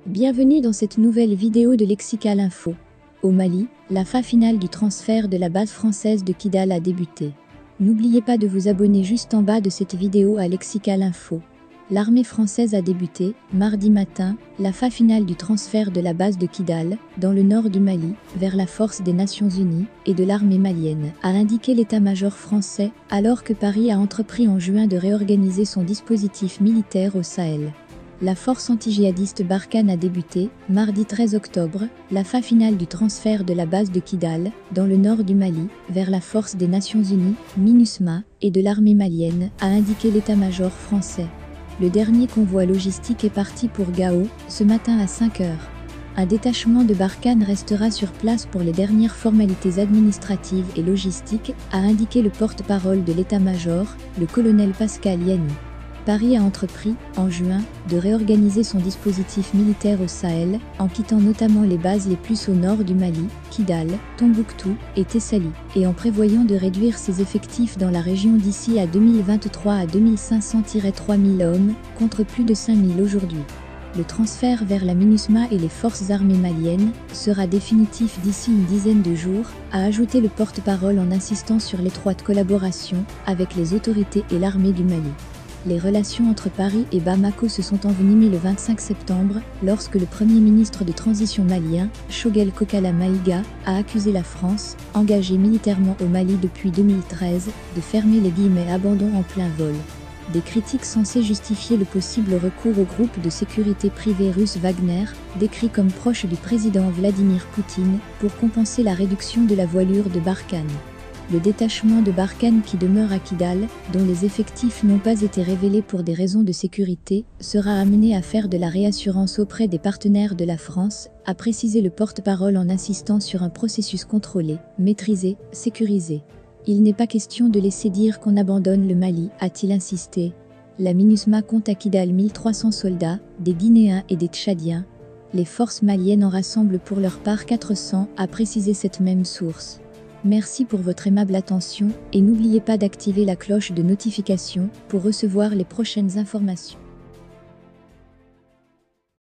Bienvenue dans cette nouvelle vidéo de Lexical Info. Au Mali, la phase finale du transfert de la base française de Kidal a débuté. N'oubliez pas de vous abonner juste en bas de cette vidéo à Lexical Info. L'armée française a débuté, mardi matin, la phase finale du transfert de la base de Kidal, dans le nord du Mali, vers la force des Nations Unies et de l'armée malienne, a indiqué l'état-major français, alors que Paris a entrepris en juin de réorganiser son dispositif militaire au Sahel. La force anti-djihadiste Barkhane a débuté, mardi 13 octobre, la phase finale du transfert de la base de Kidal, dans le nord du Mali, vers la force des Nations Unies, MINUSMA, et de l'armée malienne, a indiqué l'état-major français. Le dernier convoi logistique est parti pour Gao, ce matin à 5 heures. Un détachement de Barkhane restera sur place pour les dernières formalités administratives et logistiques, a indiqué le porte-parole de l'état-major, le colonel Pascal Yanni. Paris a entrepris, en juin, de réorganiser son dispositif militaire au Sahel, en quittant notamment les bases les plus au nord du Mali, Kidal, Tombouctou et Tessali, et en prévoyant de réduire ses effectifs dans la région d'ici à 2023 à 2500-3000 hommes, contre plus de 5000 aujourd'hui. Le transfert vers la MINUSMA et les forces armées maliennes sera définitif d'ici une dizaine de jours, a ajouté le porte-parole en insistant sur l'étroite collaboration avec les autorités et l'armée du Mali. Les relations entre Paris et Bamako se sont envenimées le 25 septembre, lorsque le Premier ministre de transition malien, Choguel Kokala Maïga, a accusé la France, engagée militairement au Mali depuis 2013, de fermer les guillemets abandon en plein vol. Des critiques censées justifier le possible recours au groupe de sécurité privé russe Wagner, décrit comme proche du président Vladimir Poutine, pour compenser la réduction de la voilure de Barkhane. Le détachement de Barkhane qui demeure à Kidal, dont les effectifs n'ont pas été révélés pour des raisons de sécurité, sera amené à faire de la réassurance auprès des partenaires de la France, a précisé le porte-parole en insistant sur un processus contrôlé, maîtrisé, sécurisé. Il n'est pas question de laisser dire qu'on abandonne le Mali, a-t-il insisté. La MINUSMA compte à Kidal 1300 soldats, des Guinéens et des Tchadiens. Les forces maliennes en rassemblent pour leur part 400, a précisé cette même source. Merci pour votre aimable attention et n'oubliez pas d'activer la cloche de notification pour recevoir les prochaines informations.